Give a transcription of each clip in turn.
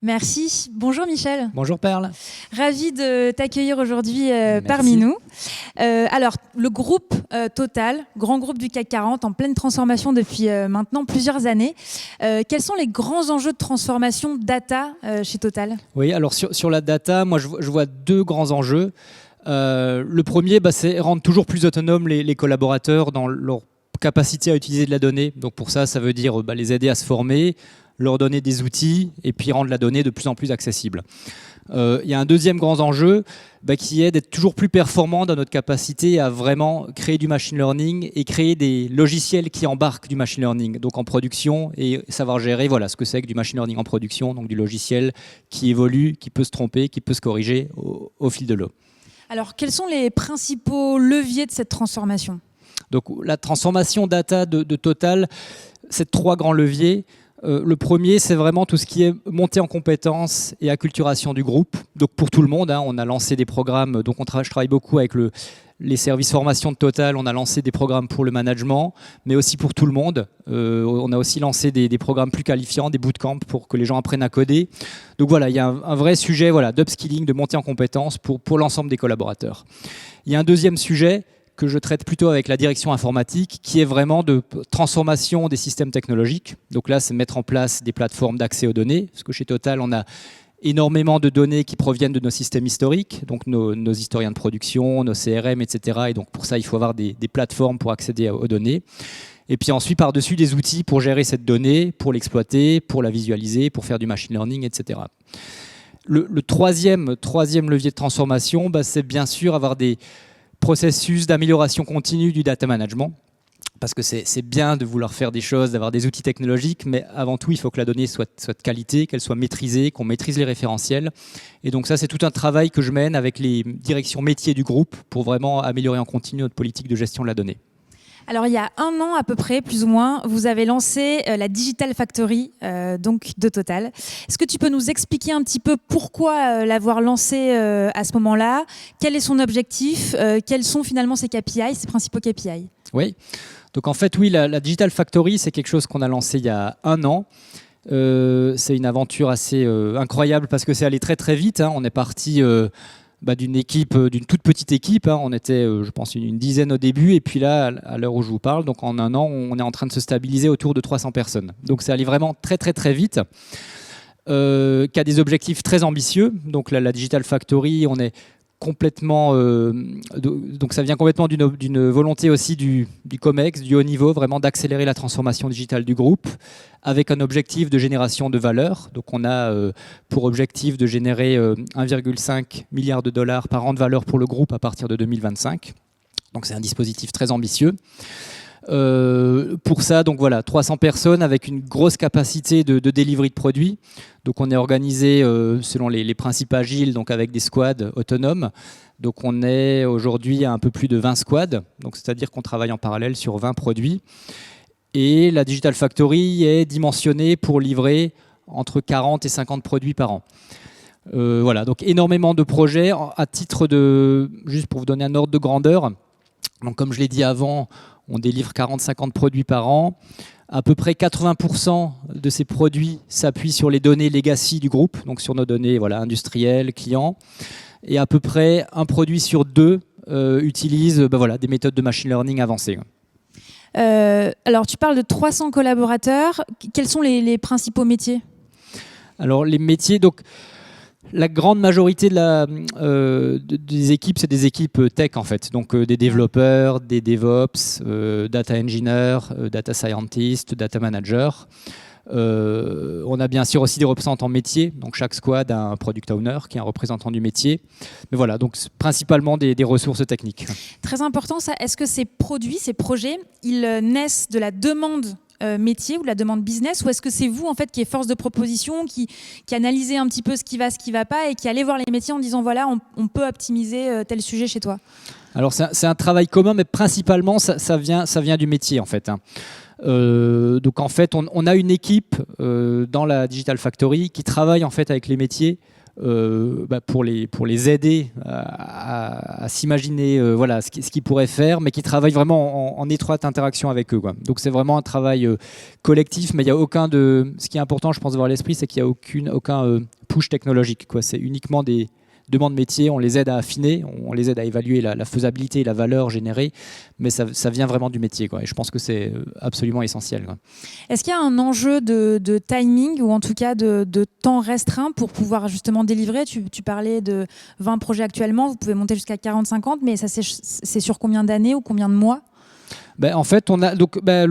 Merci. Bonjour Michel. Bonjour Perle. Ravi de t'accueillir aujourd'hui parmi nous. Alors, le groupe Total, grand groupe du CAC 40, en pleine transformation depuis maintenant plusieurs années. Quels sont les grands enjeux de transformation data chez Total ? Oui, alors sur la data, moi je vois deux grands enjeux. Le premier, c'est rendre toujours plus autonomes les collaborateurs dans leur capacité à utiliser de la donnée. Donc pour ça, ça veut dire les aider à se former, leur donner des outils et puis rendre la donnée de plus en plus accessible. Il y a un deuxième grand enjeu qui est d'être toujours plus performant dans notre capacité à vraiment créer du machine learning et créer des logiciels qui embarquent du machine learning, donc en production, et savoir gérer ce que c'est que du machine learning en production, donc du logiciel qui évolue, qui peut se tromper, qui peut se corriger au fil de l'eau. Alors, quels sont les principaux leviers de cette transformation ? Donc la transformation data de Total, c'est trois grands leviers. Le premier, c'est vraiment tout ce qui est montée en compétences et acculturation du groupe. Donc pour tout le monde, on a lancé des programmes. Donc je travaille beaucoup avec les services formation de Total. On a lancé des programmes pour le management, mais aussi pour tout le monde. On a aussi lancé des programmes plus qualifiants, des bootcamps pour que les gens apprennent à coder. Donc voilà, il y a un vrai sujet d'upskilling, de montée en compétences pour l'ensemble des collaborateurs. Il y a un deuxième sujet que je traite plutôt avec la direction informatique, qui est vraiment de transformation des systèmes technologiques. Donc là, c'est mettre en place des plateformes d'accès aux données, parce que chez Total, on a énormément de données qui proviennent de nos systèmes historiques, donc nos historiens de production, nos CRM, etc. Et donc pour ça, il faut avoir des plateformes pour accéder aux données. Et puis ensuite, par-dessus, des outils pour gérer cette donnée, pour l'exploiter, pour la visualiser, pour faire du machine learning, etc. Le troisième levier de transformation, c'est bien sûr avoir des processus d'amélioration continue du data management, parce que c'est bien de vouloir faire des choses, d'avoir des outils technologiques, mais avant tout, il faut que la donnée soit de qualité, qu'elle soit maîtrisée, qu'on maîtrise les référentiels. Et donc ça, c'est tout un travail que je mène avec les directions métiers du groupe pour vraiment améliorer en continu notre politique de gestion de la donnée. Alors, il y a un an à peu près, plus ou moins, vous avez lancé la Digital Factory donc de Total. Est-ce que tu peux nous expliquer un petit peu pourquoi l'avoir lancé à ce moment-là ? Quel est son objectif ? Quels sont finalement ses KPI, ses principaux KPI ? Oui, donc en fait, oui, la Digital Factory, c'est quelque chose qu'on a lancé il y a un an. C'est une aventure assez incroyable parce que c'est allé très très vite. On est parti d'une toute petite équipe. On était, je pense, une dizaine au début. Et puis là, à l'heure où je vous parle, donc en un an, on est en train de se stabiliser autour de 300 personnes. Donc c'est allé vraiment très très très vite. Qui a des objectifs très ambitieux. Donc la Digital Factory, on est complètement, donc ça vient complètement d'une volonté aussi du COMEX, du haut niveau, vraiment d'accélérer la transformation digitale du groupe, avec un objectif de génération de valeur. Donc on a pour objectif de générer 1,5 milliard de dollars par an de valeur pour le groupe à partir de 2025. Donc c'est un dispositif très ambitieux. Pour ça, donc 300 personnes avec une grosse capacité de delivery de produits. Donc on est organisé selon les principes agiles, donc avec des squads autonomes. Donc on est aujourd'hui à un peu plus de 20 squads, donc c'est-à-dire qu'on travaille en parallèle sur 20 produits. Et la Digital Factory est dimensionnée pour livrer entre 40 et 50 produits par an. Donc énormément de projets. À titre juste pour vous donner un ordre de grandeur, donc comme je l'ai dit avant, on délivre 40-50 produits par an. À peu près 80% de ces produits s'appuient sur les données legacy du groupe, donc sur nos données industrielles, clients. Et à peu près un produit sur deux utilise des méthodes de machine learning avancées. Alors, tu parles de 300 collaborateurs. Quels sont les principaux métiers ? Alors, les métiers... La grande majorité des équipes, c'est des équipes tech en fait, donc des développeurs, des DevOps, data engineers, data scientists, data managers. On a bien sûr aussi des représentants métiers, donc chaque squad a un product owner qui est un représentant du métier. Mais donc principalement des ressources techniques. Très important ça. Est-ce que ces produits, ces projets, ils naissent de la demande métier ou de la demande business, ou est-ce que c'est vous en fait qui êtes force de proposition, qui analysez un petit peu ce qui va pas et qui allez voir les métiers en disant on peut optimiser tel sujet chez toi ? Alors c'est un travail commun, mais principalement ça vient du métier en fait. Donc en fait on a une équipe dans la Digital Factory qui travaille en fait avec les métiers pour les aider à s'imaginer ce qu'ils pourraient faire, mais qui travaillent vraiment en étroite interaction avec eux, quoi. Donc c'est vraiment un travail collectif, mais il y a ce qui est important, je pense, d'avoir à l'esprit, c'est qu'il n'y a aucun push technologique, quoi. C'est uniquement des demandes métiers, on les aide à affiner, on les aide à évaluer la faisabilité et la valeur générée, mais ça vient vraiment du métier, quoi. Et je pense que c'est absolument essentiel, quoi. Est-ce qu'il y a un enjeu de timing ou en tout cas de temps restreint pour pouvoir justement délivrer? Tu parlais de 20 projets actuellement, vous pouvez monter jusqu'à 40-50, mais ça c'est sur combien d'années ou combien de mois? En fait, on a donc la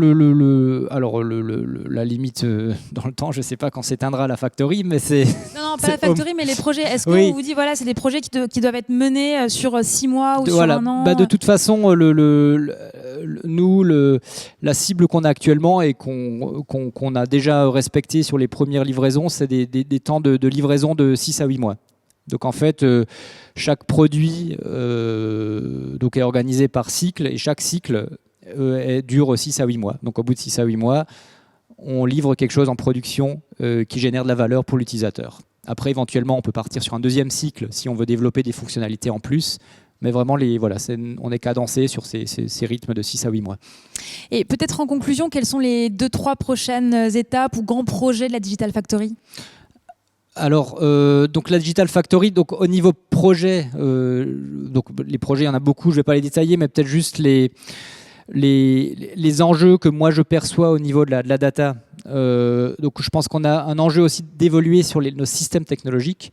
limite dans le temps, je ne sais pas quand s'éteindra la factory, mais c'est... Non, pas la factory, mais les projets. Est-ce qu'on oui. vous dit, voilà, c'est des projets qui doivent être menés sur 6 mois ou sur un an? De toute façon, la cible qu'on a actuellement et qu'on a déjà respectée sur les premières livraisons, c'est des temps de livraison de 6 à 8 mois. Donc en fait, chaque produit est organisé par cycle, et chaque cycle dure 6 à 8 mois. Donc au bout de 6 à 8 mois, on livre quelque chose en production qui génère de la valeur pour l'utilisateur. Après, éventuellement, on peut partir sur un deuxième cycle si on veut développer des fonctionnalités en plus. Mais vraiment, on est cadencé sur ces rythmes de 6 à 8 mois. Et peut-être en conclusion, quelles sont les 2-3 prochaines étapes ou grands projets de la Digital Factory ? Alors, donc la Digital Factory, donc au niveau projet, donc les projets, il y en a beaucoup, je ne vais pas les détailler, mais peut-être juste les enjeux que moi je perçois au niveau de la data. Donc je pense qu'on a un enjeu aussi d'évoluer sur nos systèmes technologiques.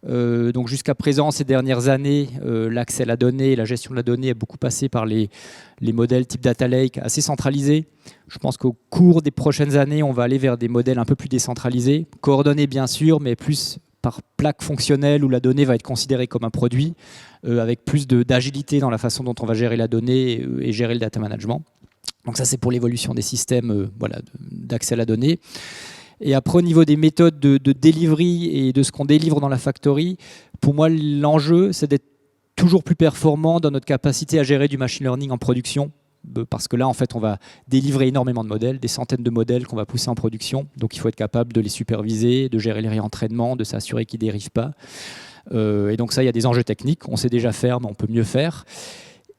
Donc jusqu'à présent, ces dernières années, l'accès à la donnée, la gestion de la donnée est beaucoup passé par les modèles type data lake assez centralisés. Je pense qu'au cours des prochaines années, on va aller vers des modèles un peu plus décentralisés, coordonnés bien sûr, mais plus par plaque fonctionnelle où la donnée va être considérée comme un produit, avec plus d'agilité dans la façon dont on va gérer la donnée et gérer le data management. Donc ça, c'est pour l'évolution des systèmes d'accès à la donnée. Et après, au niveau des méthodes de delivery et de ce qu'on délivre dans la factory, pour moi, l'enjeu, c'est d'être toujours plus performant dans notre capacité à gérer du machine learning en production. Parce que là, en fait, on va délivrer énormément de modèles, des centaines de modèles qu'on va pousser en production. Donc, il faut être capable de les superviser, de gérer les réentraînements, de s'assurer qu'ils ne dérivent pas. Et donc ça, il y a des enjeux techniques. On sait déjà faire, mais on peut mieux faire.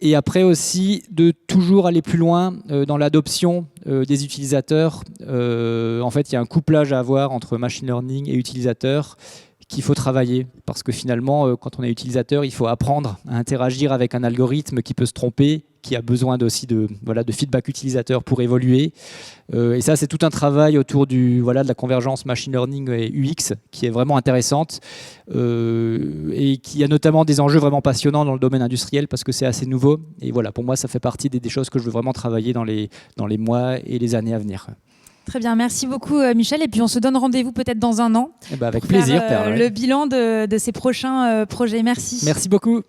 Et après aussi, de toujours aller plus loin dans l'adoption des utilisateurs. En fait, il y a un couplage à avoir entre machine learning et utilisateurs qu'il faut travailler. Parce que finalement, quand on est utilisateur, il faut apprendre à interagir avec un algorithme qui peut se tromper, qui a besoin aussi de feedback utilisateur pour évoluer. Et ça, c'est tout un travail autour de la convergence machine learning et UX qui est vraiment intéressante et qui a notamment des enjeux vraiment passionnants dans le domaine industriel parce que c'est assez nouveau. Et voilà, pour moi, ça fait partie des choses que je veux vraiment travailler dans les mois et les années à venir. Très bien, merci beaucoup Michel. Et puis on se donne rendez-vous peut-être dans un an. Avec plaisir, faire, le bilan de ces prochains projets. Merci. Merci beaucoup.